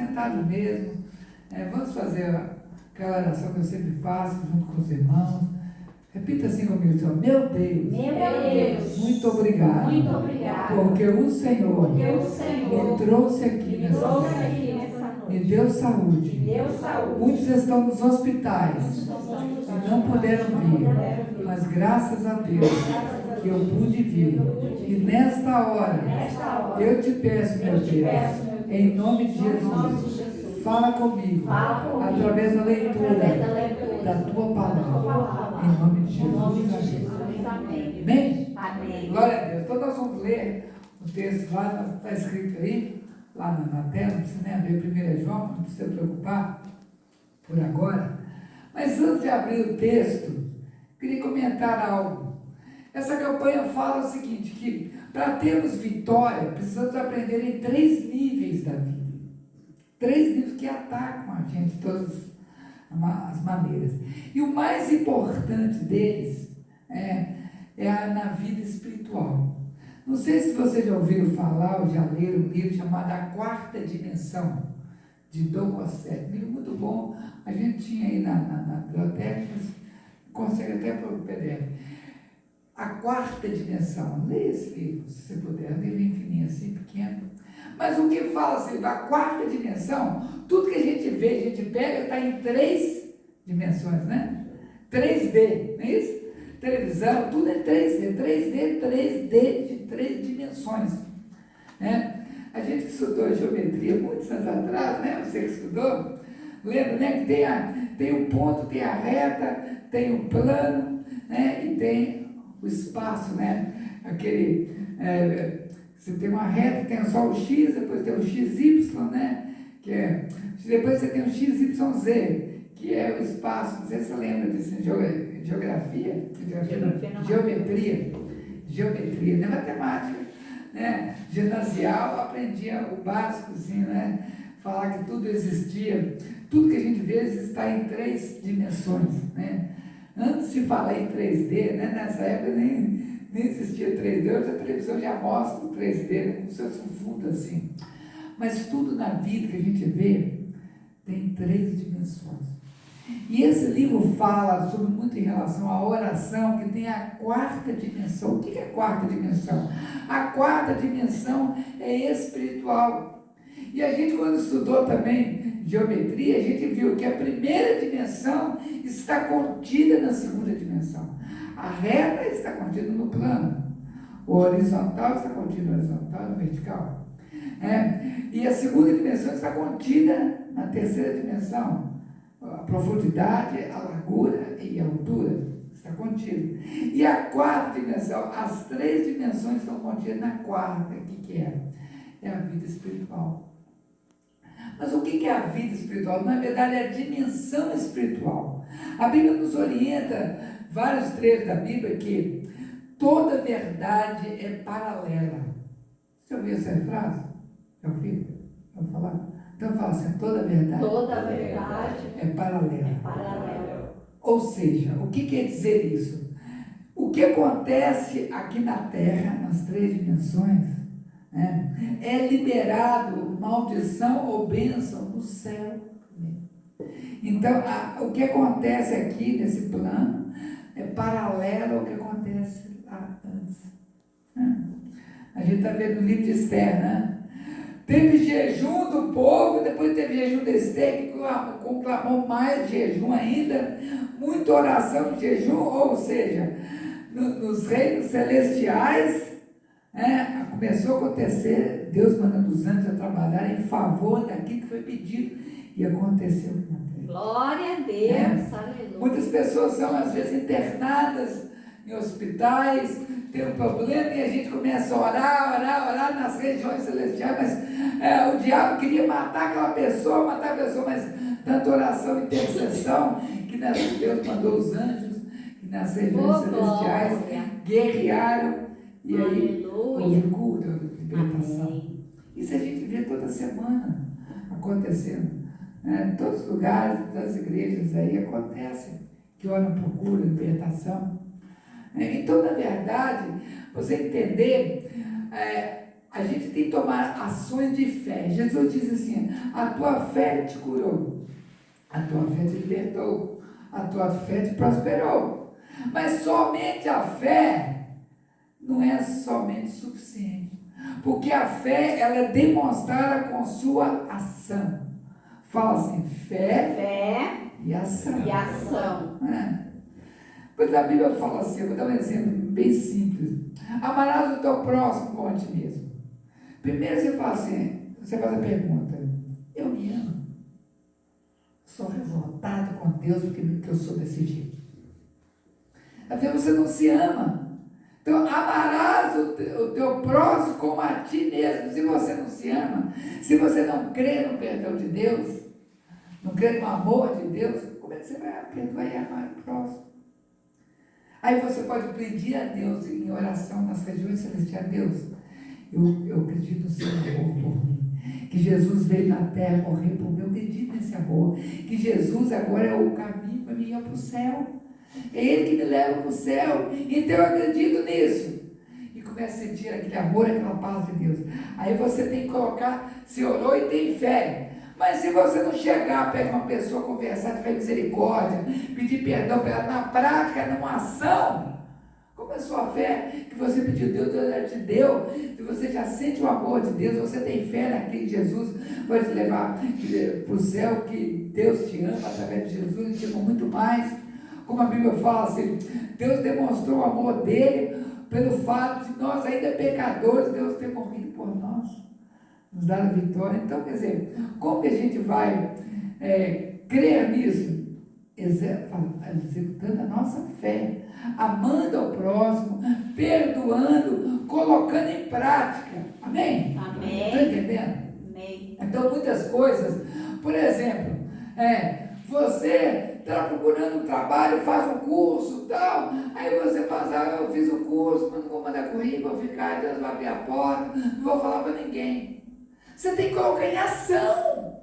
sentado mesmo. Vamos fazer aquela oração que eu sempre faço junto com os irmãos. Repita assim comigo, Senhor. Meu Deus, muito obrigado. Muito obrigado. Porque o Senhor me trouxe aqui nessa noite. Me deu saúde. Muitos estão nos hospitais e não puderam vir. Mas graças a Deus que eu pude vir. E nesta hora eu te peço, meu Deus, em nome de Jesus, fala comigo através da leitura da tua palavra. Em nome de Jesus. Amém? Glória a Deus. Então nós vamos ler o texto lá, está escrito aí, lá na tela, não precisa nem abrir 1 João, não precisa preocupar por agora. Mas antes de abrir o texto, queria comentar algo. Essa campanha fala o seguinte, que para termos vitória, precisamos aprender em 3 níveis da vida. 3 níveis que atacam a gente de todas as maneiras. E o mais importante deles é na vida espiritual. Não sei se vocês já ouviram falar ou já leram um livro chamado A Quarta Dimensão, de Douglas Seth. Um livro muito bom, a gente tinha aí na biblioteca, mas consegue até por PDF. A Quarta Dimensão. Leia esse livro, se você puder. Um livro fininho assim, pequeno. Mas o que fala assim, a quarta dimensão, tudo que a gente vê, a gente pega, está em 3 dimensões, né? 3D, não é isso? Televisão, tudo é 3D, 3D de 3 dimensões. Né? A gente que estudou geometria muitos anos atrás, né? Você que estudou, lembra, né? Que tem um ponto, tem a reta, tem um plano, né? E tem o espaço, né? Você tem uma reta, tem só o X, depois tem o XY, né? Depois você tem o XYZ, que é o espaço. Não sei se você lembra disso em geografia, geometria, né? Matemática, né? Ginasial, aprendia o básico, assim, né? Falar que tudo existia, tudo que a gente vê está em 3 dimensões, né? Antes de falar em 3D, né? Nessa época nem existia 3D, hoje a televisão já mostra o 3D, né? Como se fosse um fundo assim. Mas tudo na vida que a gente vê tem 3 dimensões. E esse livro fala sobre muito em relação à oração, que tem a 4ª dimensão. O que é a 4ª dimensão? A 4ª dimensão é espiritual. E a gente, quando estudou também geometria, a gente viu que a primeira dimensão está contida na 2ª dimensão. A reta está contida no plano. O horizontal está contido no horizontal, no vertical. E a 2ª dimensão está contida na 3ª dimensão. A profundidade, a largura e a altura está contido. E a 4ª dimensão, as 3 dimensões estão contidas na 4ª. O que é? É a vida espiritual. Mas o que é a vida espiritual? Na verdade, é a dimensão espiritual. A Bíblia nos orienta, vários trechos da Bíblia, que toda verdade é paralela. Você ouviu essa frase? Já ouviu? Vamos falar? Então fala assim, toda verdade é paralela. Ou seja, o que quer dizer isso? O que acontece aqui na Terra, nas 3 dimensões, é liberado maldição ou bênção no céu. Então, o que acontece aqui nesse plano é paralelo ao que acontece lá antes. A gente está vendo no livro de Esther, né? Teve jejum do povo, depois teve jejum de Esther, que conclamou mais jejum ainda, muita oração de jejum, ou seja, nos reinos celestiais, começou a acontecer, Deus mandando os anjos a trabalhar em favor daquilo que foi pedido, e aconteceu na terra. Glória a Deus, aleluia. Muitas pessoas são às vezes internadas em hospitais, tem um problema e a gente começa a orar nas regiões celestiais, mas o diabo queria matar aquela pessoa, mas tanta oração e intercessão, que Deus mandou os anjos, que nas regiões celestiais guerrearam, e aí houve cura, libertação. Isso a gente vê toda semana acontecendo. Em todos os lugares, das igrejas aí acontece, que oram por cura, libertação. Então, na verdade, você entender, a gente tem que tomar ações de fé. Jesus diz assim: a tua fé te curou, a tua fé te libertou, a tua fé te prosperou. Mas somente a fé não é somente suficiente, porque a fé, ela é demonstrada com sua ação. Fala assim: fé e ação. E ação. Pois a Bíblia fala assim, eu vou dar um exemplo bem simples. Amarás o teu próximo como a ti mesmo. Primeiro você fala assim, você faz a pergunta: eu me amo? Sou revoltado com Deus porque eu sou desse jeito. Até você não se ama. Então, amarás o teu próximo como a ti mesmo. Se você não se ama, se você não crê no perdão de Deus, não crê no amor de Deus, como é que você vai perdoar e amar o próximo? Aí você pode pedir a Deus em oração nas regiões celestiais: Deus, eu acredito no seu amor por mim, que Jesus veio na terra morrer por mim, eu acredito nesse amor, que Jesus agora é o caminho para mim ir para o céu, é Ele que me leva para o céu, então eu acredito nisso. E começa a sentir aquele amor, aquela paz de Deus. Aí você tem que colocar, se orou e tem fé. Mas se você não chegar perto de uma pessoa, conversar, tiver misericórdia, pedir perdão para ela na prática, numa ação, como é a sua fé que você pediu, Deus já te deu, se você já sente o amor de Deus, você tem fé naquele Jesus, vai te levar para o céu, que Deus te ama através de Jesus, e te ama muito mais. Como a Bíblia fala assim, Deus demonstrou o amor dele pelo fato de nós ainda pecadores, Deus ter morrido por nós, nos dar a vitória. Então, quer dizer, como que a gente vai crer nisso? Executando a nossa fé, amando ao próximo, perdoando, colocando em prática. Amém? Amém. Está entendendo? Amém. Então, muitas coisas, por exemplo, você está procurando um trabalho, faz um curso e tal, aí você faz: eu fiz o curso, mas não vou mandar currículo, vou ficar, Deus vai abrir a porta, não vou falar para ninguém. Você tem que colocar em ação.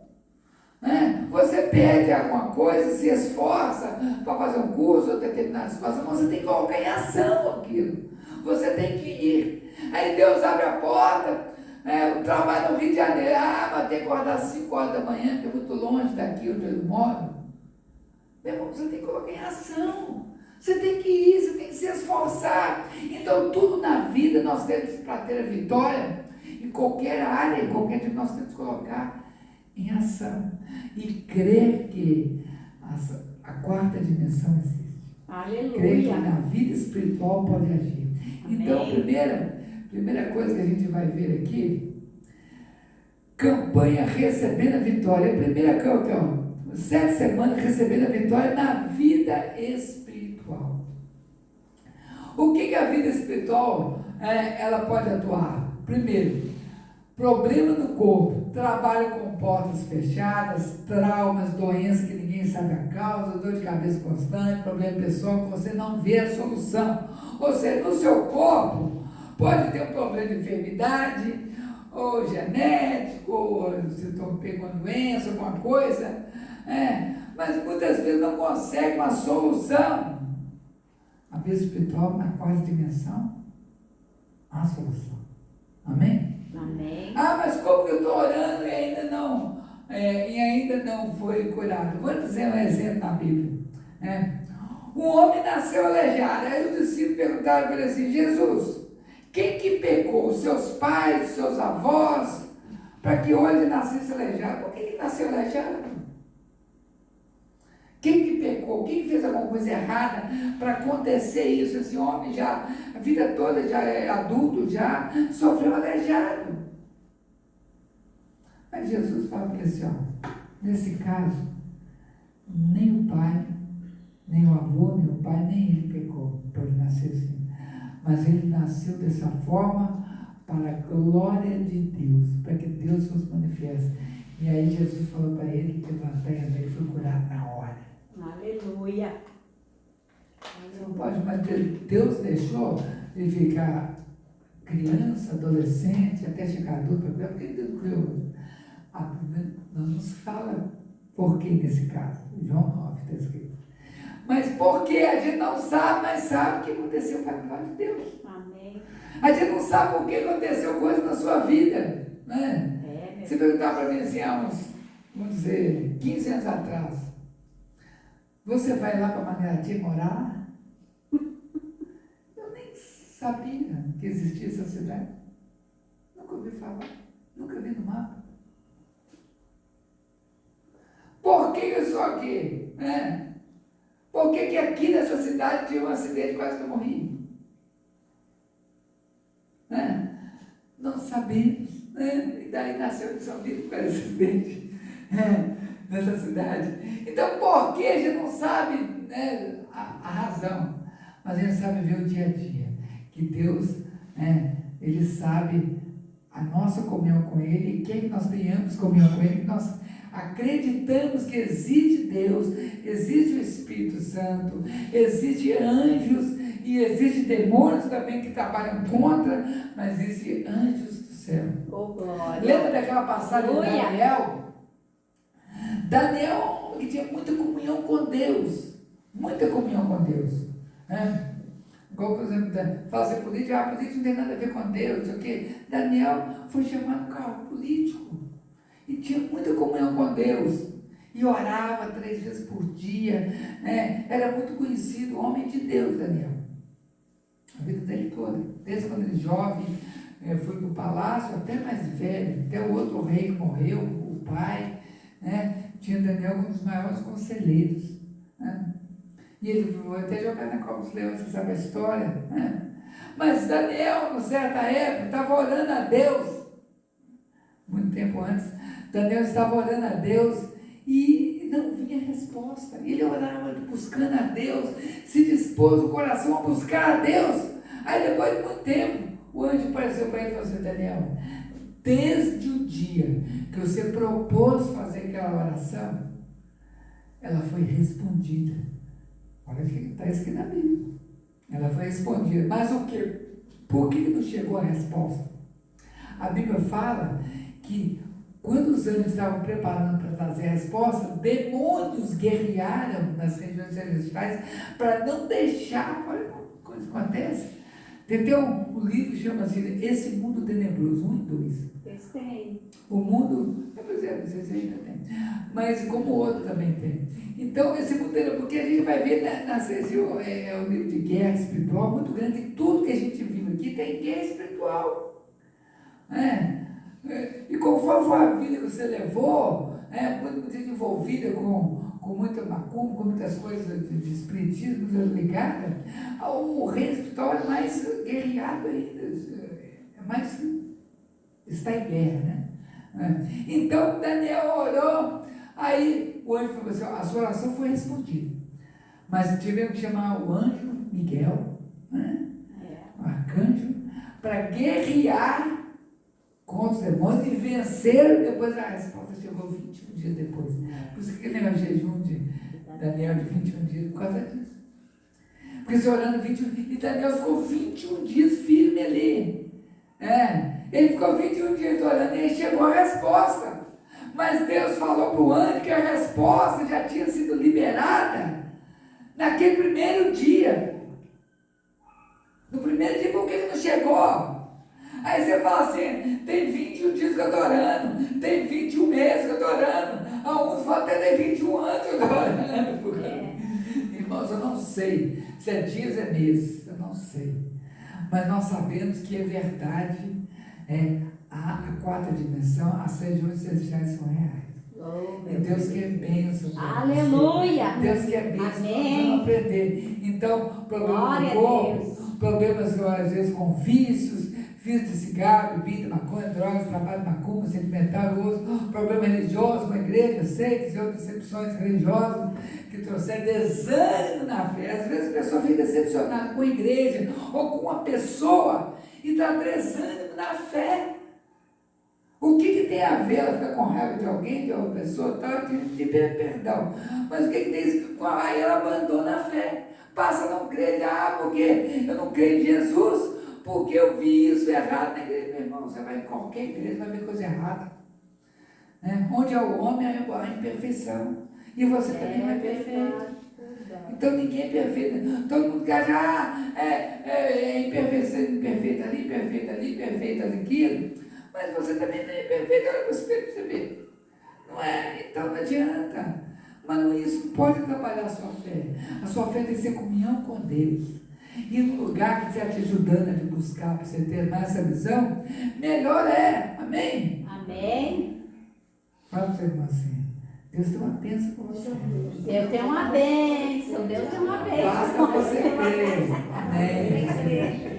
Você pede alguma coisa, se esforça para fazer um curso ou determinada situação, mas você tem que colocar em ação aquilo. Você tem que ir. Aí Deus abre a porta, o trabalho no Rio de Janeiro, mas tem que acordar às 5 horas da manhã, que é muito longe daqui onde eu moro. Meu irmão, você tem que colocar em ação. Você tem que ir, você tem que se esforçar. Então, tudo na vida nós temos para ter a vitória, em qualquer área, em qualquer tipo, nós temos que colocar em ação e crer que a quarta dimensão existe. Aleluia. Crer que na vida espiritual pode agir. Amém. Então, primeira coisa que a gente vai ver aqui, campanha recebendo a vitória. A primeira campanha, 7 semanas recebendo a vitória na vida espiritual. O que a vida espiritual ela pode atuar? Primeiro, problema no corpo, trabalho com portas fechadas, traumas, doenças que ninguém sabe a causa, dor de cabeça constante, problema pessoal que você não vê a solução. Ou seja, no seu corpo pode ter um problema de enfermidade, ou genético, ou se pegou uma doença, alguma coisa, mas muitas vezes não consegue uma solução. A vida espiritual, na quarta dimensão, há solução. Amém? Amém. Mas como que eu estou orando e ainda não foi curado? Vou dizer um exemplo na Bíblia. Um homem nasceu aleijado. Aí os discípulos perguntaram para ele assim: Jesus, quem que pecou? Os seus pais, os seus avós, para que hoje nascesse aleijado? Por que ele nasceu aleijado? Quem que pecou? Quem fez alguma coisa errada para acontecer isso? Esse homem já, a vida toda já é adulto, já sofreu aleijado. Mas Jesus fala para ele assim: nesse caso, nem o pai, nem o avô, nem o pai, nem ele pecou por ele nascer assim. Mas ele nasceu dessa forma para a glória de Deus, para que Deus fosse manifeste. E aí Jesus falou para ele que levantar e andar, ele foi curado na hora. Aleluia. Você não pode, mas Deus deixou ele ficar criança, adolescente, até chegar adulto, porque Deus criou. Não nos fala por que nesse caso. João 9 está escrito. Mas por que a gente não sabe, mas sabe o que aconteceu para a glória de Deus. Amém. Amém. A gente não sabe por que aconteceu coisa na sua vida, né? É, meu Se perguntar para mim assim, há uns, vamos dizer, 15 anos atrás, você vai lá para Mangarati morar? Eu nem sabia que existia essa cidade. Nunca ouvi falar, nunca vi no mapa. Por que eu estou aqui? Né? Por que aqui nessa cidade tive um acidente e quase que eu morri? Né? Não sabemos. Né? E daí nasceu de São Vito com esse acidente nessa cidade. Então, por que a gente não sabe, né, a razão? Mas a gente sabe ver o dia a dia. Que Deus, Ele sabe a nossa comunhão com Ele, e quer que nós tenhamos comunhão com Ele, que nós acreditamos que existe Deus, existe o Espírito Santo, existe anjos e existe demônios também que trabalham contra, mas existe anjos do céu. Oh, glória. Lembra daquela passagem de Aleluia. Daniel? Daniel que tinha muita comunhão com Deus, muita comunhão com Deus, né? Igual, por exemplo, fala assim, político não tem nada a ver com Deus, não sei o quê. Daniel foi chamado cargo político e tinha muita comunhão com Deus e orava 3 vezes por dia, né? Era muito conhecido, homem de Deus, Daniel, a vida dele toda, desde quando ele jovem, foi para o palácio, até mais velho, até o outro rei que morreu, o pai, né? Tinha Daniel um dos maiores conselheiros, né? E ele foi até jogar na Copa dos Leões, você sabe a história, né? Mas Daniel, em certa época, estava orando a Deus, muito tempo antes, Daniel estava orando a Deus e não vinha resposta. Ele orava buscando a Deus, se dispôs o coração a buscar a Deus. Aí depois de muito tempo, o anjo apareceu para ele e falou assim, Daniel, desde o dia que você propôs fazer aquela oração, ela foi respondida. Olha o que está escrito na Bíblia. Ela foi respondida. Mas o quê? Por que não chegou a resposta? A Bíblia fala que quando os anjos estavam preparando para trazer a resposta, demônios guerrearam nas regiões celestiais para não deixar. Olha como coisa acontece. Tem um livro que chama assim, Esse Mundo Tenebroso, 1 e 2. Tem. O mundo, pois é, não sei se ainda tem, mas como o outro também tem. Então, esse mundo tenebroso, porque a gente vai ver, é um livro de guerra espiritual muito grande, e tudo que a gente viu aqui tem guerra espiritual. E conforme for a vida que você levou, muita gente envolvida com muita macumba, com muitas coisas de espiritismo ligada, o reino espiritual é mais guerreado ainda, é mais, está em guerra, né? Então Daniel orou, aí o anjo falou assim, a sua oração foi respondida, mas tivemos que chamar o anjo Miguel, o arcanjo, para guerrear contra os demônios e vencer. Depois a resposta chegou 21 dias depois. Por isso que ele negócio de jejum de Daniel de 21 dias, por causa disso. Porque se orando 21 dias, e Daniel ficou 21 dias firme ali. Ele ficou 21 dias orando e aí chegou a resposta. Mas Deus falou para o anjo que a resposta já tinha sido liberada naquele primeiro dia. No primeiro dia, por que não chegou? Aí você fala assim, tem 21 dias que eu estou orando, tem 21 meses que eu estou orando, alguns falam até tem 21 anos que eu estou orando. Irmãos, eu não sei se é dias ou é meses, eu não sei. Mas nós sabemos que é verdade, a 4ª dimensão, as regiões celestiais são reais. Oh, E Deus quer bênção. Aleluia! Deus quer bênção, nós vamos aprender. Então, problema do corpo, problemas às vezes com vícios de cigarro, bebida, maconha, drogas, trabalho, macumba, sentimental, uso, problema religioso com a igreja, seitas e outras decepções religiosas que trouxeram desânimo na fé. Às vezes a pessoa fica decepcionada com a igreja ou com uma pessoa e dá desânimo na fé. O que tem a ver ela ficar com raiva de alguém, de outra pessoa, tal, de perdão? Mas o que tem isso? Aí ela abandona a fé, passa a não crer, porque eu não creio em Jesus, porque eu vi isso errado na igreja. Meu irmão, você vai em qualquer igreja, vai ver coisa errada. Onde é o homem, é a imperfeição. E você também vai ver feio. Então ninguém é perfeito. Todo mundo quer já é imperfeito ali, perfeito aquilo. Mas você também não é perfeito, olha para o espelho para você ver. Não é? Então não adianta. Mas isso pode trabalhar a sua fé. A sua fé tem que ser comunhão com Deus. E no lugar que está te ajudando a te buscar, para você ter mais essa visão, melhor é. Amém? Amém. Fala para você, irmão, assim. Deus tem uma bênção para você. Deus tem uma bênção. Deus tem uma bênção. Basta você crer. Amém.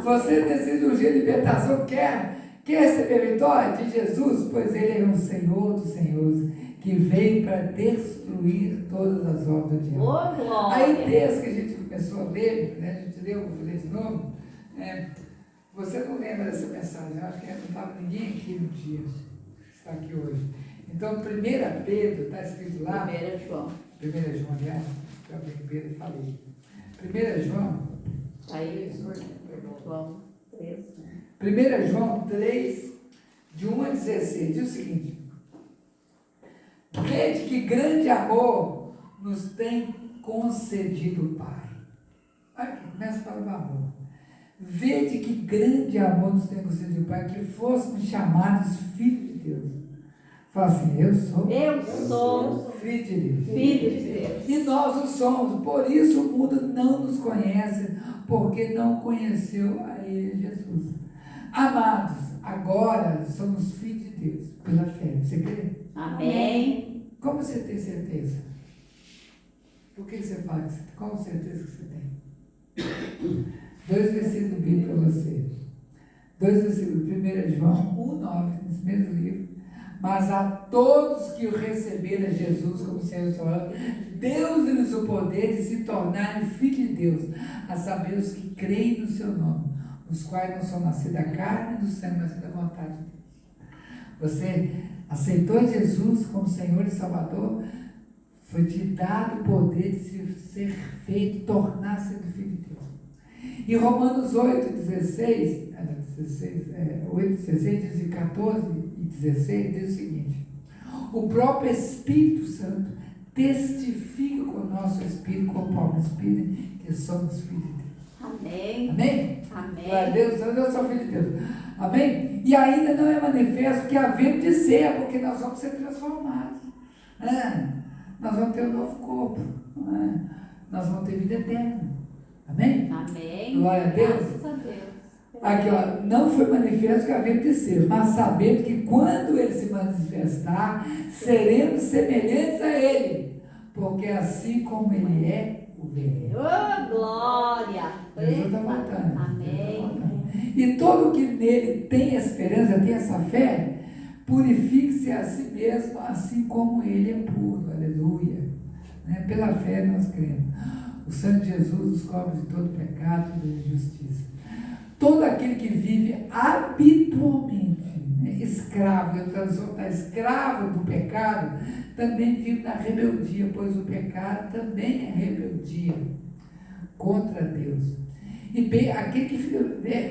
Você decide urgir libertação, quer receber a vitória de Jesus? Pois Ele é um Senhor dos senhores, que veio para destruir todas as obras do diabo. Ô, glória. Aí, desde que a gente começou a ler, né, a gente leu, vou ler de novo, você não lembra dessa mensagem, eu acho que não estava ninguém aqui no dia que está aqui hoje. Então, 1 Pedro, está escrito lá. 1 João. 1 João, aliás, eu abri Pedro e falei. 1 João. Aí, João 3. 1 João 3, de 1 a 16, diz o seguinte: vede que grande amor nos tem concedido o Pai. Olha aqui, começa a falar do amor. Vede que grande amor nos tem concedido o Pai, que fôssemos chamados filhos de Deus. Fala assim, eu sou filho de Deus. Filho de Deus. E nós o somos, por isso o mundo não nos conhece, porque não conheceu a Ele, Jesus. Amados, agora somos filhos de Deus, pela fé. Você crê? Amém. Como você tem certeza? Por que você fala? Qual certeza que você tem? 2 versículos bíblicos para você. 2 versículos. 1 João 1,9, nesse mesmo livro. Mas a todos que o receberam Jesus como Senhor e Salvador, Deus-lhes o poder de se tornarem filhos de Deus, a saber os que creem no seu nome, os quais não são nascidos da carne e do sangue, mas da vontade de Deus. Você aceitou Jesus como Senhor e Salvador, foi te dado o poder de ser feito, tornar-se filho de Deus. E Romanos 8, 16, 14 e 16, diz o seguinte: o próprio Espírito Santo testifica com o nosso Espírito, com o próprio Espírito, que somos filhos de Deus. Amém. Amém? Amém. Glória a Deus, eu sou filho de Deus. Amém? E ainda não é manifesto que havemos de ser, porque nós vamos ser transformados. Nós vamos ter um novo corpo. Nós vamos ter vida eterna. Amém? Amém. Glória a Deus. Graças a Deus. Aqui, ó, não foi manifesto que havemos de ser, mas sabemos que quando Ele se manifestar, seremos semelhantes a Ele, porque assim como Ele é, o veremos. Oh, glória. Jesus está voltando. Amém. E todo que nele tem esperança, tem essa fé, purifique-se a si mesmo, assim como Ele é puro. Aleluia. Pela fé nós cremos. O sangue de Jesus nos cobre de todo pecado e toda injustiça. Todo aquele que vive habitualmente, escravo, a tradução está escravo do pecado, também vive na rebeldia, pois o pecado também é rebeldia contra Deus. E bem, aquele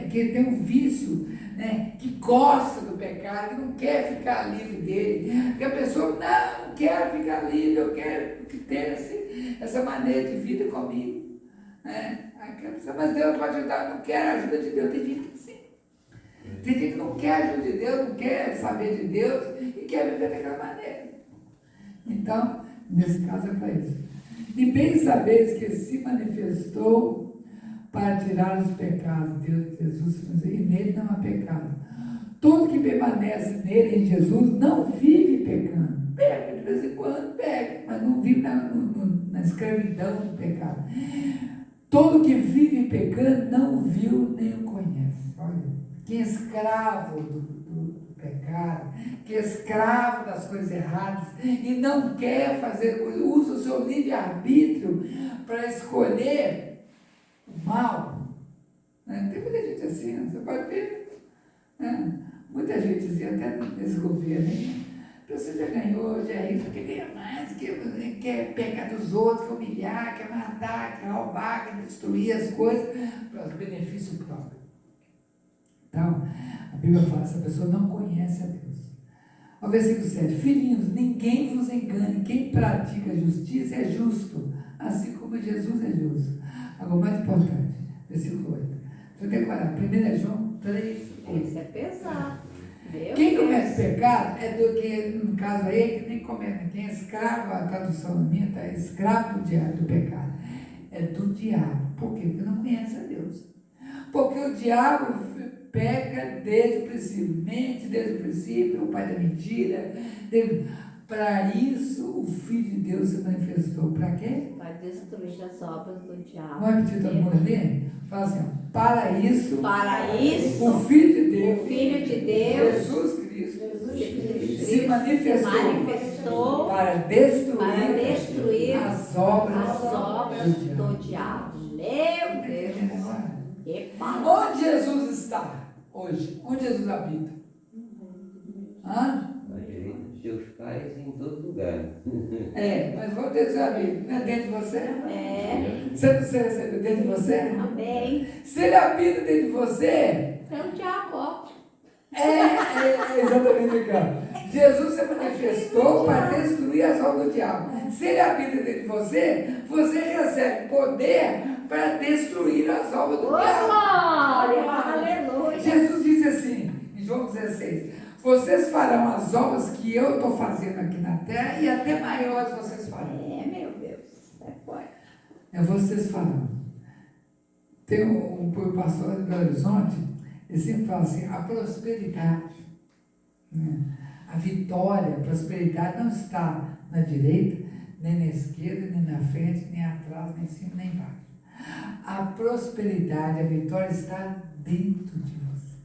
que tem um vício, que gosta do pecado, que não quer ficar livre dele, que a pessoa não quer ficar livre, eu quero ter essa maneira de vida comigo. Mas Deus vai ajudar, não quer a ajuda de Deus. Tem gente que sim. Tem gente que não quer a ajuda de Deus, não quer saber de Deus e quer viver daquela maneira. Então, nesse caso é para isso. E bem sabeis que se manifestou para tirar os pecados, Deus, Jesus, e nele não há pecado. Todo que permanece nele, em Jesus, não vive pecando. Pega, de vez em quando pega, mas não vive na escravidão do pecado. Todo que vive pecando não viu nem o conhece. Olha, que escravo do pecado, que escravo das coisas erradas e não quer fazer coisa, usa o seu livre-arbítrio para escolher o mal. Tem muita gente assim, você pode ver. Muita gente assim, até nesse governo aí. Você já ganhou, já é isso, quer ganhar mais, quer pegar dos outros, quer humilhar, quer matar, quer roubar, quer destruir as coisas para os benefícios próprios. Então, a Bíblia fala, essa pessoa não conhece a Deus. O versículo 7. Filhinhos, ninguém vos engane. Quem pratica a justiça é justo, assim como Jesus é justo. Agora, o mais importante, versículo 8. Você tem que parar. 1 João 3, 8. Isso é pesado. Meu Quem Deus. comete pecado é do que, no caso aí, que nem comete. Quem é escravo, a tradução minha está escravo do diabo, do pecado. É do diabo. Por quê? Porque não conhece a Deus. Porque o diabo peca desde o princípio, mente desde o princípio, o pai da mentira. Para isso o Filho de Deus se manifestou. Para quê? Para destruir as obras do diabo. Vamos repetir todo mundo ali? Fala assim, ó, para isso o Filho de Deus, Jesus Cristo, se manifestou para destruir as obras do diabo. Meu Deus. Epa. Onde Jesus está hoje? Onde Jesus habita? Hã? Na direita dos seus pais em todo lugar. Mas vamos dizer habita. Não é dentro de você? É. Você recebeu dentro de você? Amém. Se ele habita dentro de você, É o diabo, ó. exatamente, Ricardo. Jesus se manifestou para destruir as obras do diabo. Se ele habita dentro de você, você recebe poder para destruir as obras do diabo. Glória, aleluia. Jesus disse assim, em João 16, vocês farão as obras que eu estou fazendo aqui na terra e até maiores vocês farão. Meu Deus. É forte. Vocês farão. Tem um pastor de Belo Horizonte, ele sempre fala assim, a prosperidade, né? A vitória, a prosperidade não está na direita, nem na esquerda, nem na frente, nem atrás, nem em cima, nem embaixo. A prosperidade, a vitória está dentro de você.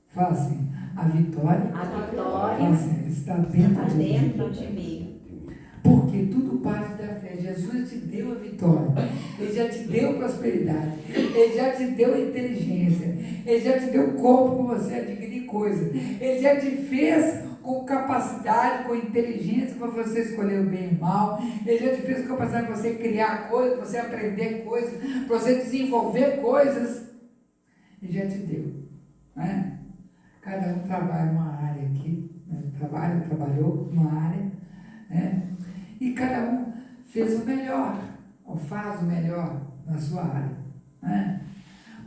Fala assim, a vitória fala assim, está dentro de mim. Porque tudo parte da fé. Jesus te deu a vitória, Ele já te deu prosperidade, Ele já te deu inteligência, Ele já te deu corpo para você adquirir coisas, Ele já te fez com capacidade, com inteligência para você escolher o bem e o mal, Ele já te fez com capacidade para você criar coisas, para você aprender coisas, para você desenvolver coisas, Ele já te deu, né? Cada um trabalha numa área aqui, né? Trabalhou numa área, né? E cada um fez o melhor, ou faz o melhor na sua área, né?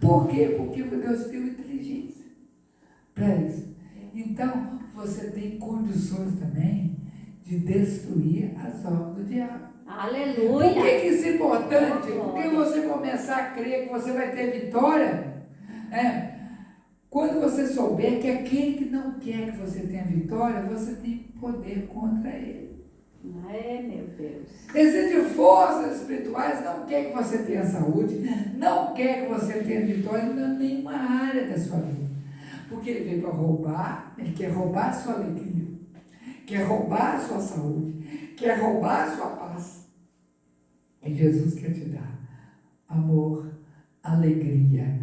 Por quê? Porque Deus deu inteligência para isso. Então, você tem condições também de destruir as obras do diabo. Aleluia. Por que isso é importante? Porque você começar a crer que você vai ter vitória, quando você souber que aquele que não quer que você tenha vitória, você tem poder contra ele. Meu Deus. Esse de forças espirituais não quer que você tenha saúde, não quer que você tenha vitória em nenhuma área da sua vida. Porque ele veio para roubar, ele quer roubar a sua alegria, quer roubar a sua saúde, quer roubar a sua paz. E Jesus quer te dar amor, alegria,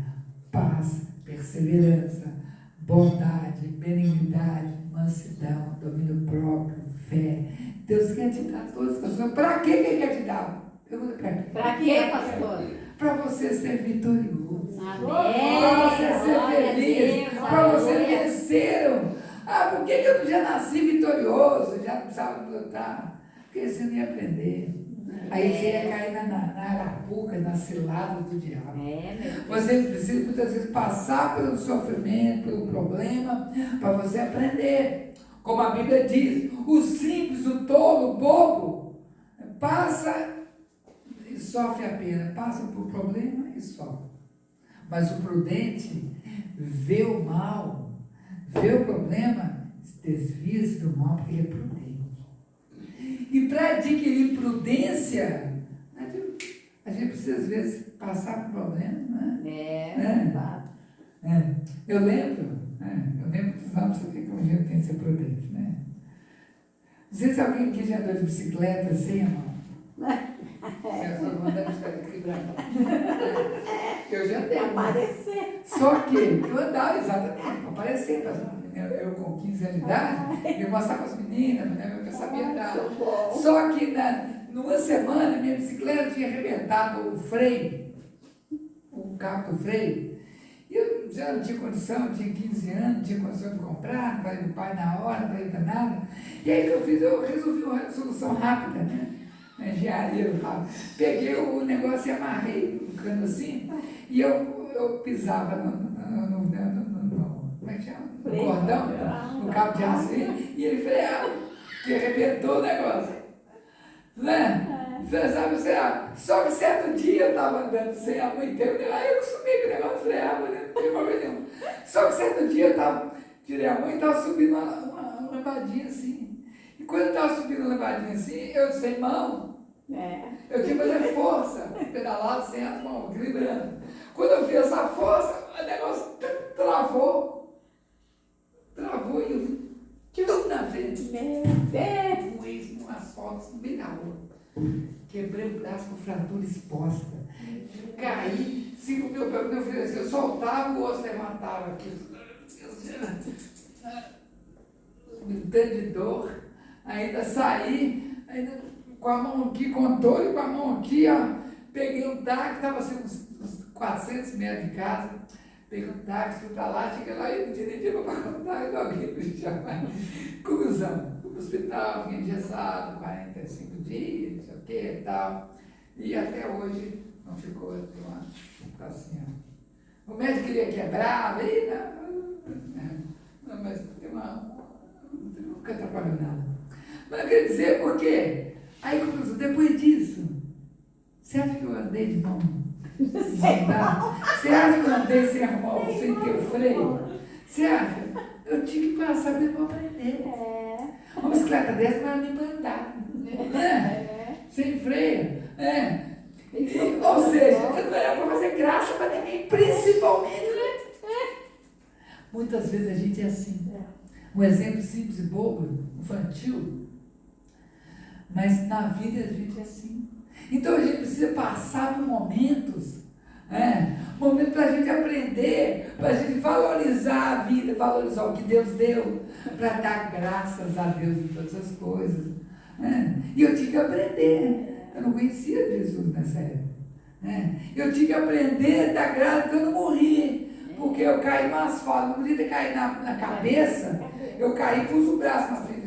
paz, perseverança, bondade, benignidade, mansidão, domínio próprio, fé. Deus quer te dar todas as coisas. Para que Ele quer te dar? Pergunta para mim. Para quê, pastor? Para você ser vitorioso. Amém. Para você ser Glória feliz. a Deus, Para você aleluia. vencer. Por que eu já nasci vitorioso? Já não precisava lutar? Porque você não ia aprender. Aí você ia cair na arapuca, na cilada do diabo. Você precisa muitas vezes passar pelo sofrimento, pelo problema, para você aprender. Como a Bíblia diz, o simples, o tolo, o bobo, passa e sofre a pena, passa por problema e sofre. Mas o prudente vê o mal, vê o problema, desvia-se do mal, porque ele é prudente. E para adquirir prudência, a gente precisa às vezes passar por problemas, né? Eu lembro dos anos, você vê como a gente tem que ser prudente, né? Não sei se alguém aqui já andou de bicicleta assim, irmão. Você só não anda de bicicleta equilibrada. Eu já andei. Aparecer. Só que eu andava exatamente, aparecer. Eu com 15 anos de idade, eu mostrava as meninas, né? Eu sabia andar. Só que numa semana, minha bicicleta tinha arrebentado o freio, o cabo do freio. E eu já não tinha condição, eu tinha 15 anos, não tinha condição de comprar, não falei do pai na hora, não falei para nada. E aí o que eu fiz? Eu resolvi uma solução rápida, né? Uma engenharia rápida. Peguei o negócio e amarrei no cano assim, e eu pisava como é que chama? No cordão, no cabo de aço, e ele freava, que arrebentou o negócio. Né? Sabe, só que certo dia eu estava andando sem a mãe inteira, aí eu acostumei que o negócio freava, né? Não tem problema nenhum. Só que certo dia eu tirei a mãe e estava subindo uma lambadinha assim. E quando eu estava subindo uma lambadinha assim, eu sem mão, eu tinha que fazer força, pedalado sem as mãos, equilibrando. Quando eu fiz essa força, o negócio travou e eu tudo na frente. Com isso, no asfalto, no meio da rua. Quebrei o braço com fratura exposta. Caí, sigo o meu pé, quando eu fiz assim, eu soltava, o osso levantava aqui. Gritando de dor. Ainda saí, ainda com a mão aqui, controle, com a mão aqui, ó. Peguei um táxi, estava assim, uns 400 metros de casa. Peguei um táxi, fui para lá, cheguei lá e não tinha nem dinheiro para pagar um táxi, alguém me chamar. Conclusão, fui para o hospital, fiquei engessado, 45 dias, não sei o que e tal. E até hoje não ficou assim, ó. O médico queria quebrar, aí não, mas nunca atrapalhou nada. Mas eu queria dizer por quê? Aí, conclusão, depois disso, você acha que eu andei de mão? Você acha que eu andei sem a mão, sem ter o freio? Você acha? Eu tinha que passar para aprender. Uma bicicleta dessa não era nem para andar. Sem freio. Ou seja, eu não era para fazer graça para ninguém, principalmente. Muitas vezes a gente é assim. Um exemplo simples e bobo, infantil, mas na vida a gente é assim. Então a gente precisa passar por momentos, momentos para a gente aprender, para a gente valorizar a vida, valorizar o que Deus deu, para dar graças a Deus em todas as coisas. E eu tive que aprender. Eu não conhecia Jesus nessa época. Eu tive que aprender a dar graças porque eu não morri. Porque eu caí no asfalto, não podia ter caído na cabeça, eu caí e pus o braço na frente.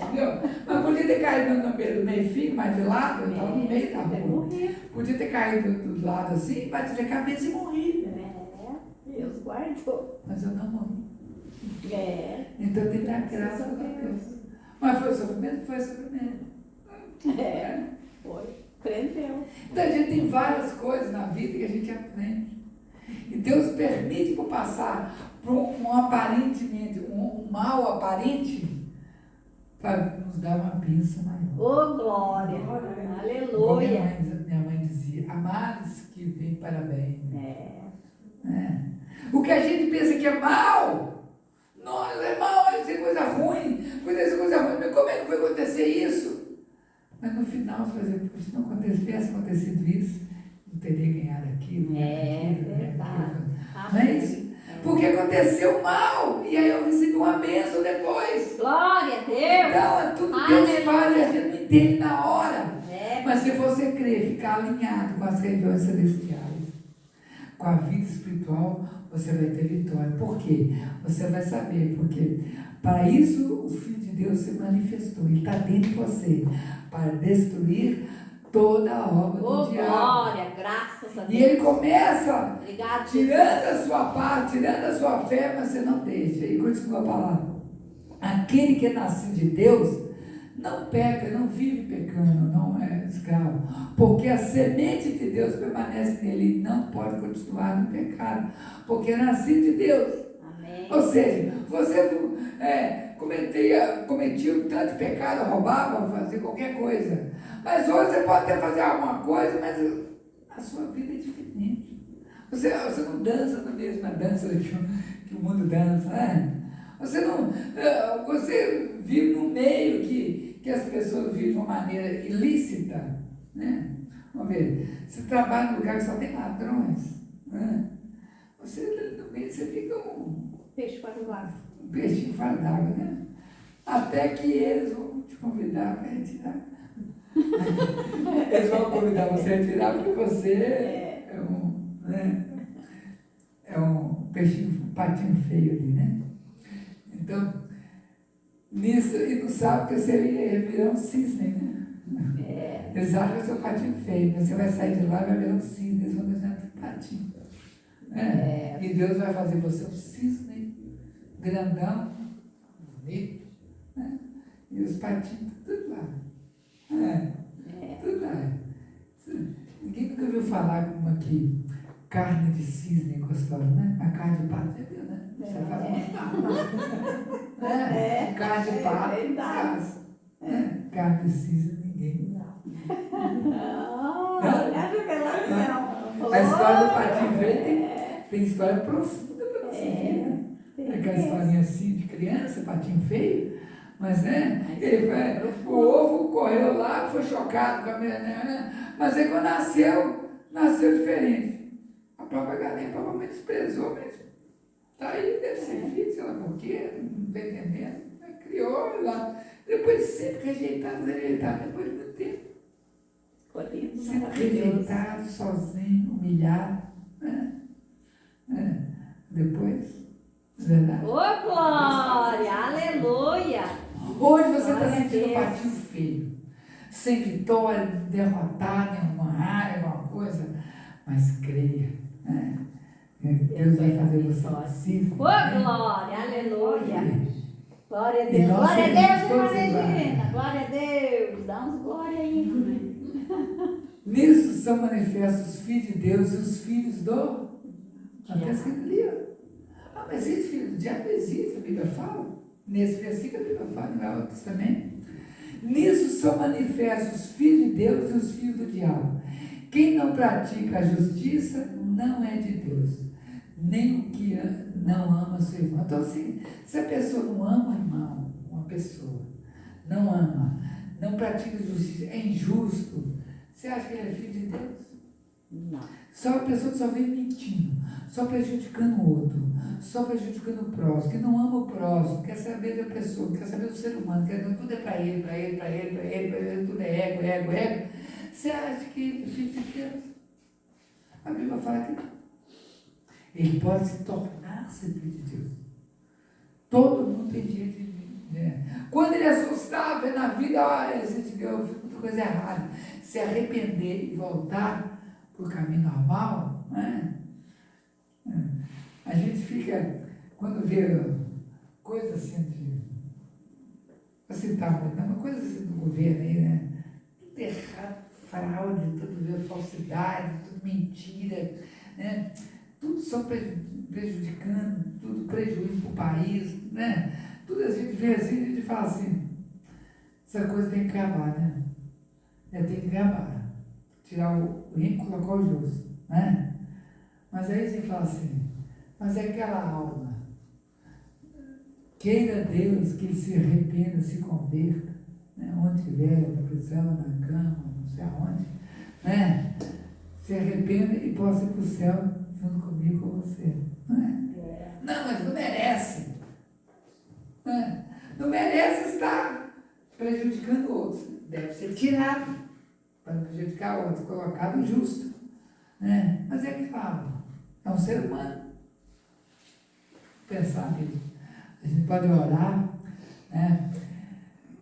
Entendeu? Mas podia ter caído no meio-fio, mais de lado, eu estava no meio da rua. Podia ter caído do lado assim, bati a cabeça e morri. Deus guardou. Mas eu não morri. Então tem que dar graças a Deus. Mas foi sofrimento? Foi sofrimento. Foi. Aprendeu. Então a gente tem várias coisas na vida que a gente aprende. E Deus permite por passar por um mal aparente para nos dar uma bênção maior. Ô, glória! Aleluia! Minha mãe dizia, amados que vem para bem. O que a gente pensa que é mal, nossa, é mal, isso é coisa ruim, mas como é que foi acontecer isso? Mas no final, por exemplo, se não tivesse acontecido isso, não teria ganhado aquilo. Verdade. Não é isso? Porque aconteceu mal, e aí eu recebi uma bênção depois. Glória a Deus! Então, é tudo que Deus faz e a gente não entende na hora. Mas se você crer, ficar alinhado com as regiões celestiais, com a vida espiritual, você vai ter vitória. Por quê? Você vai saber, porque para isso o Filho de Deus se manifestou. Ele está dentro de você, para destruir toda a obra do diabo. Glória, graças a Deus. E ele começa tirando a sua parte, tirando a sua fé, mas você não deixa. E continua a palavra. Aquele que é nascido de Deus não peca, não vive pecando, não é escravo. Porque a semente de Deus permanece nele e não pode continuar no pecado. Porque é nascido de Deus. Amém. Ou seja, você cometia um tanto de pecado, roubava, fazia qualquer coisa. Mas hoje você pode até fazer alguma coisa, mas a sua vida é diferente. Você não dança na mesma dança que o mundo dança, né? Você vive num meio que as pessoas vivem de uma maneira ilícita, né? Vamos ver, você trabalha num lugar que só tem ladrões, né? No meio você fica um peixe fora d'água. Um peixinho fora d'água, né? Até que eles vão te convidar para retirar. Eles vão convidar você a retirar porque você é um peixinho, um patinho feio ali, né? Então, nisso, e não sabe que você ia virar um cisne, né? Eles acham que é o seu patinho feio, mas você vai sair de lá e vai virar um cisne, eles vão desenhar um patinho. E Deus vai fazer você um cisne grandão, bonito, né? E os patinhos tudo lá. Tudo lá. Ninguém nunca ouviu falar como aqui, carne de cisne gostosa, né? A carne de pato, você viu, né? Você faz muito mal. Carne de pato, faz. Carne de cisne, ninguém. Olha a revelação. A história do patinho feio tem história profunda para você ver, né? Aquela historinha assim de criança, patinho feio, mas o ovo correu lá, foi chocado com a minha, né? Mas aí quando nasceu diferente. A própria galinha provavelmente desprezou, mas tá aí, deve ser filho, sei lá por quê, não está entendendo. Criou lá. Depois sempre rejeitado, depois de muito tempo. Sempre rejeitado, sozinho, humilhado. Depois, verdade. Ô, glória, aleluia. Hoje você está Glória a sentindo um Deus. patinho feio, sem vitória, derrotado em alguma área, alguma coisa, mas creia. Deus vai fazer você cisne. Ô, glória, aleluia. Glória a E Deus. nós Glória a somos Deus, todos irmã iguais. Regina. Glória a Deus. Dá uns glória aí. Nisso são manifestos os filhos de Deus e os filhos do... Está escrito ali, ó. Mas esse filho do diabo existe, a Bíblia fala. Nesse versículo a Bíblia fala, no Novo Testamento. Nisso são manifestos os filhos de Deus e os filhos do diabo. Quem não pratica a justiça não é de Deus, nem o que não ama seu irmão. Então, assim, se a pessoa não ama o irmão, uma pessoa, não ama, não pratica justiça, é injusto, você acha que ele é filho de Deus? Não. Só a pessoa que só vem mentindo, só prejudicando o outro, só prejudicando o próximo, que não ama o próximo, quer saber da pessoa, quer saber do ser humano, quer tudo é para ele, tudo é ego. Você acha que ele é filho de Deus? A Bíblia fala que não. Ele pode se tornar filho de Deus. Todo mundo tem direito de viver. Quando ele assustar, vendo na vida, olha, eu fiz muita coisa errada. Se arrepender e voltar para o caminho normal, né? A gente fica, quando vê coisa assim de. Vou citar muito, uma coisa assim do governo aí, né? Tudo errado, fraude, tudo falsidade, tudo mentira, né? Tudo só prejudicando, tudo prejuízo para o país, né? Tudo a gente vê assim, a gente fala assim, essa coisa tem que acabar, né? Tem que acabar. Tirar o rico e colocar o justo, né? Mas aí você fala assim, mas é aquela alma, queira Deus que ele se arrependa, se converta, né? Onde estiver, na prisão, na cama, não sei aonde, né? Se arrependa e possa ir para o céu junto comigo, com você. Não é? Não, mas não merece. Não merece estar prejudicando outros. Deve ser tirado para não prejudicar outros, colocado justo. Né? Mas é claro, é um ser humano. Pensar nisso. A gente pode orar. Né?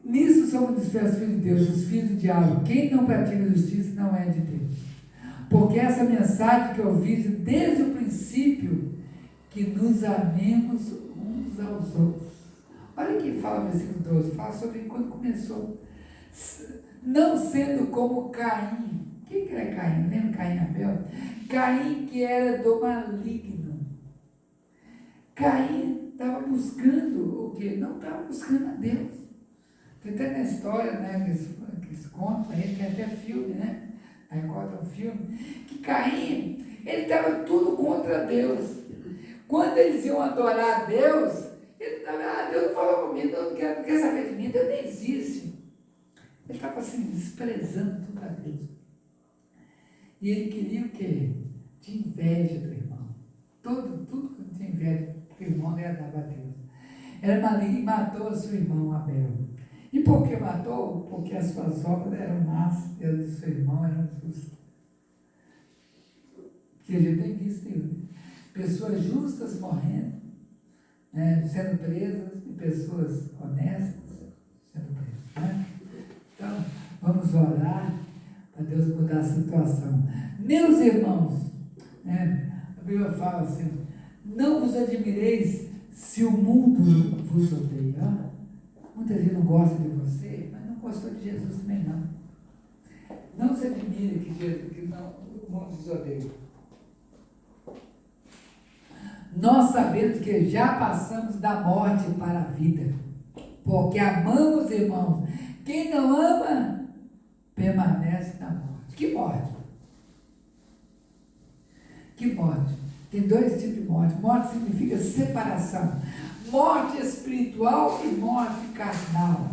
Nisso somos dispersos filhos de Deus, os filhos do diabo. Quem não pratica justiça não é de Deus. Porque essa mensagem que eu ouvi desde o princípio, que nos amemos uns aos outros. Olha o que fala o versículo 12, fala sobre quando começou. Não sendo como Caim. Quem que era Caim? Lembra Caim e Abel? Caim que era do maligno. Caim estava buscando o quê? Não estava buscando a Deus. Tem até na história, né, que eles contam aí, tem até filme, né? Aí conta um filme, que Caim, ele estava tudo contra Deus. Quando eles iam adorar a Deus, ele estava, Deus não falou comigo, Deus não quer saber de mim, Deus nem existe. Ele estava assim, desprezando tudo a Deus. E ele queria o quê? Tinha inveja do irmão. Tudo que tinha inveja do irmão agradava a Deus. Era maligno e matou a seu irmão Abel. E por que matou? Porque as suas obras eram más e as do seu irmão eram justas. Que a gente tem visto, pessoas justas morrendo, né, sendo presas, e pessoas honestas sendo presas. Né? Então, vamos orar para Deus mudar a situação. Meus irmãos, né, a Bíblia fala assim, não vos admireis se o mundo vos odeia. Muita gente não gosta de você, mas não gostou de Jesus também não. Não se admire que não, o mundo vos odeia. Nós sabemos que já passamos da morte para a vida, porque amamos, irmãos. Quem não ama, permanece na morte. Que morte? Que morte? Tem dois tipos de morte. Morte significa separação. Morte espiritual e morte carnal.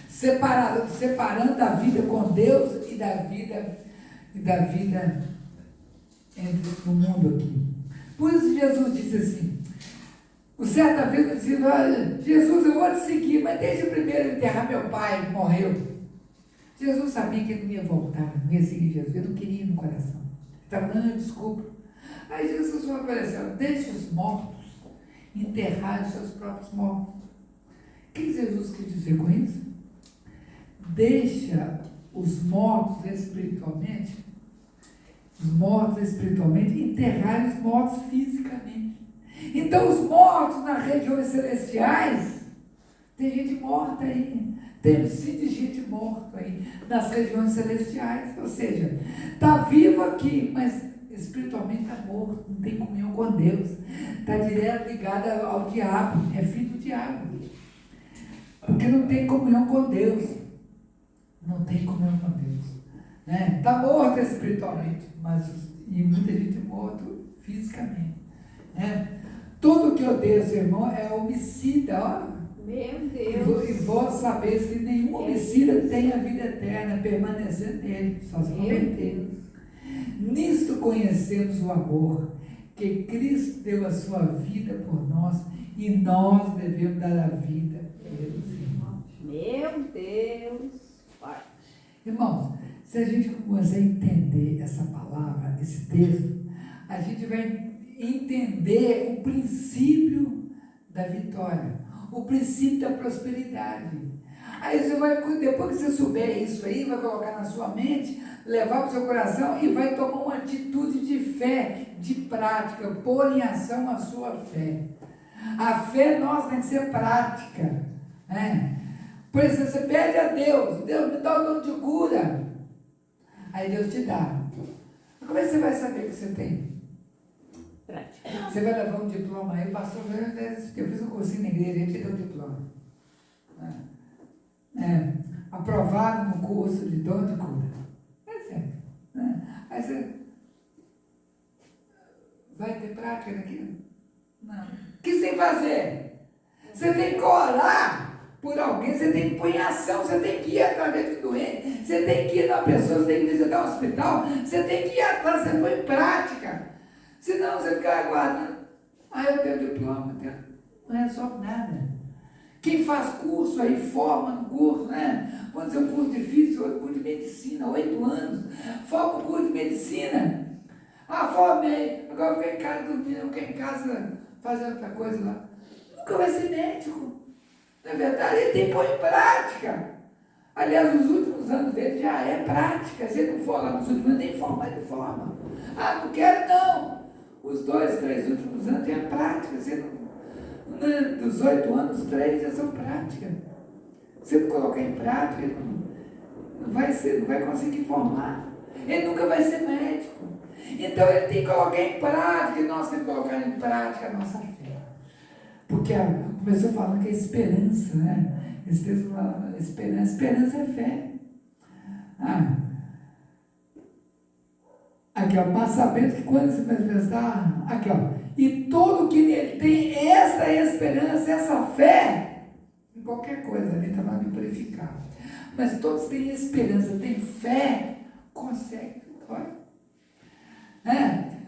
Separando a vida com Deus e da vida no mundo aqui. Por isso Jesus disse assim, certa vez eu disse, olha, Jesus, eu vou te seguir, mas deixa eu primeiro enterrar meu pai, que morreu. Jesus sabia que ele não ia voltar, não ia seguir Jesus, ele não queria ir no coração. Estava dando desculpa. Aí Jesus falou para ele assim, deixa os mortos enterrar os seus próprios mortos. O que Jesus quis dizer com isso? Deixa os mortos espiritualmente enterrar os mortos fisicamente. Então os mortos nas regiões celestiais, tem gente morta aí, tem sim de gente morta aí, nas regiões celestiais, ou seja, está vivo aqui, mas espiritualmente está morto, não tem comunhão com Deus, está direto ligado ao diabo, é filho do diabo, porque não tem comunhão com Deus, não tem comunhão com Deus, né? Está morto espiritualmente, e muita gente morto fisicamente, né? Todo que odeia seu irmão é homicida, ó. Meu Deus. E vós sabeis que nenhum homicida tem a vida eterna, permanecendo nele, só se converter. Nisto conhecemos o amor, que Cristo deu a sua vida por nós, e nós devemos dar a vida pelos irmãos. Meu Deus. Irmãos, se a gente começar a entender essa palavra, esse texto, a gente vai entender o princípio da vitória, o princípio da prosperidade. Aí você vai, depois que você souber isso aí, vai colocar na sua mente, levar para o seu coração e vai tomar uma atitude de fé, de prática, pôr em ação a sua fé. A fé nossa tem que ser prática, né? Por isso você pede a Deus, Deus me dá o dom de cura, aí Deus te dá. Como é que você vai saber que você tem? Prática. Você vai levar um diploma aí, pastor, eu fiz um cursinho na igreja, a gente deu um diploma. Aprovado no curso de dom de cura. É certo. Né? Aí você vai ter prática daquilo? Não. O que você tem que fazer? Você tem que orar por alguém, você tem que pôr em ação, você tem que ir através do doente, você tem que ir na pessoa, você tem que visitar o hospital, você tem que ir atrás, você põe em prática. Senão você fica aguardando. Eu tenho diploma, não resolve nada. Quem faz curso aí, forma no curso, né? Pode ser um curso difícil, curso de medicina, 8 anos. Forma um curso de medicina. Formei, agora eu fiquei em casa dormindo, eu fiquei em casa fazendo outra coisa lá. Nunca vai ser médico. Não é verdade? Ele tem que pôr em prática. Aliás, os últimos anos dele já é prática. Se ele não for lá nos últimos anos, nem forma, ele forma. Não quero não. Os 2, 3 últimos anos já é prática. Você não, dos 8 anos, 3 já são prática. Se não colocar em prática, ele não vai conseguir formar. Ele nunca vai ser médico. Então ele tem que colocar em prática, e nós temos que colocar em prática a nossa fé. Porque começou falando que é esperança, né? Esse texto fala esperança. Esperança é fé. Aqui, mas sabendo que quando se manifestar, aqui, e todo que nele tem essa esperança, essa fé, em qualquer coisa, ali está falando de purificar. Mas todos têm esperança, têm fé, consegue vitória.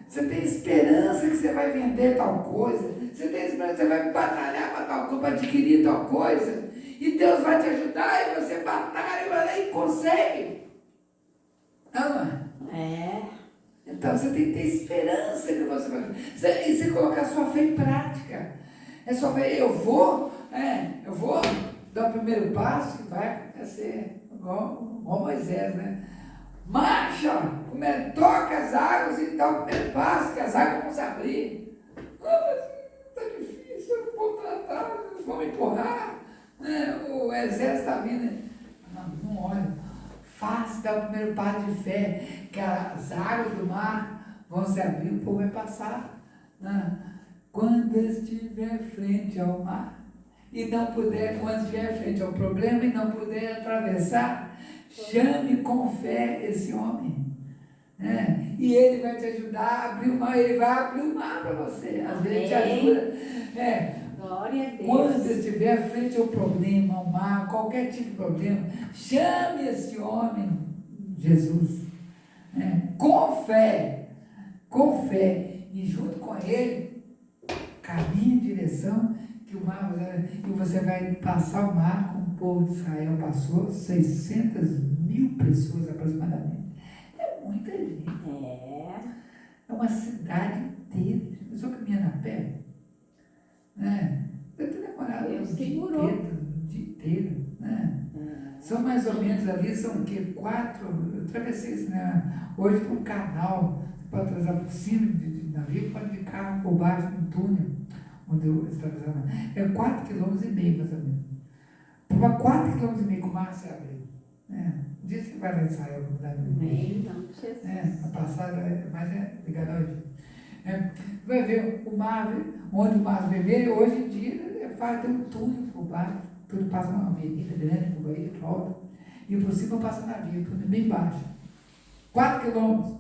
Você tem esperança que você vai vender tal coisa, você tem esperança que você vai batalhar para tal coisa, para adquirir tal coisa, e Deus vai te ajudar, e você batalha e consegue. Não é? É. Então você tem que ter esperança que você vai. E você colocar a sua fé em prática. É só fé, eu vou dar o primeiro passo que vai acontecer, igual Moisés, né? Marcha! Toca as águas e dá o primeiro passo, que as águas vão se abrir. Mas está difícil, eu vou tratar, vão me empurrar. Né? O exército está vindo. Não olha. Faça, dá o primeiro passo de fé, que as águas do mar vão se abrir, o povo vai passar. Né? Quando estiver frente ao mar, e não puder, quando estiver frente ao problema e não puder atravessar, chame com fé esse homem. Né? E ele vai te ajudar a abrir o mar, ele vai abrir o mar para você. Às vezes te ajuda. Glória a Deus. Quando estiver frente ao problema, ao mar, qualquer tipo de problema, chame esse homem, Jesus, né? Com fé, e junto com ele, caminhe em direção que o mar, e você vai passar o mar como o povo de Israel passou, 600.000 pessoas aproximadamente. É muita gente. É uma cidade inteira. Eu só caminhando a pé. Né? Deve ter demorado um dia inteiro, né? São mais ou menos ali, são o quê? 4, eu atravessei isso, né? Hoje tem um canal, você pode atravessar por cima de navio, pode de carro por baixo, um túnel, onde eu atravessava. É 4,5 km mais ou menos. Por 4,5 km que o mar se abriu. Né? Diz que vai lá em Israel, mudar de Jesus. A passada, mas ligada hoje. Vai ver o mar, onde o mar vermelho, hoje em dia, tem um túnel por baixo, tudo passa uma avenida grande, por aí, volta, e por cima passa navio, tudo bem baixo. 4 km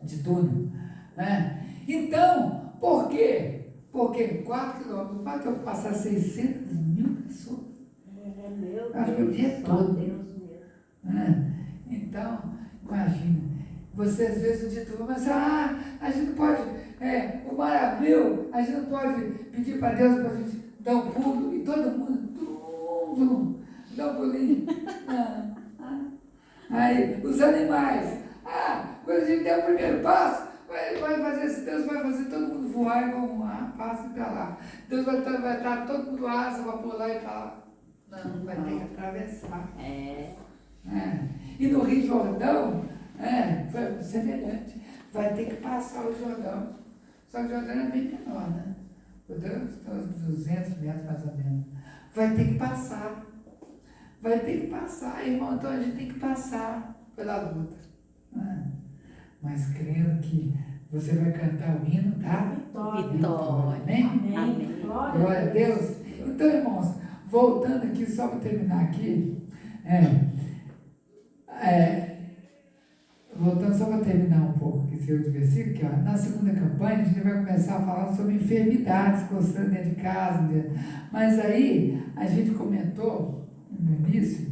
de túnel. Né? Então, por quê? Porque 4 km, para eu passar 600.000 pessoas. Acho que o dia todo. Né? Então, imagina. Você às vezes o dia todo, mas a gente não pode, o mar abriu, a gente não pode pedir para Deus para a gente dar um pulo, e todo mundo dá um pulinho. Aí, os animais, quando a gente der o primeiro passo, vai fazer, Deus vai fazer todo mundo voar e vão lá, passa para lá. Deus vai estar todo mundo asa para pular e para lá. Não, vai ter que atravessar. E no Rio Jordão, foi semelhante. Vai ter que passar o Jordão. Só que o Jordão é bem menor, né? O Jordão é uns 200 metros mais ou menos. Vai ter que passar. Irmão. Então a gente tem que passar pela luta. Né? Mas crendo que você vai cantar o hino da vitória. Amém? Glória a Deus. Então, irmãos, voltando aqui, só para terminar aqui, voltando só para terminar um pouco esse outro versículo, que na segunda campanha a gente vai começar a falar sobre enfermidades constantes dentro de casa. Mas aí a gente comentou no início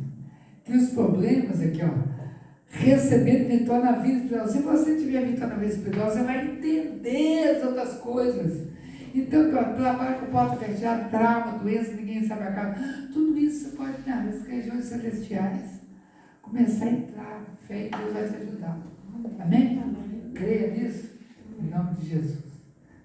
que os problemas aqui, recebendo vitória na vida espiritual. Se você tiver vitória na vida espiritual, você vai entender as outras coisas. Então, trabalho com porta fechada, trauma, doença, ninguém sabe a causa. Tudo isso você pode, nas regiões celestiais, começar a entrar. Fé em Deus vai te ajudar. Amém? Creia nisso, em nome de Jesus.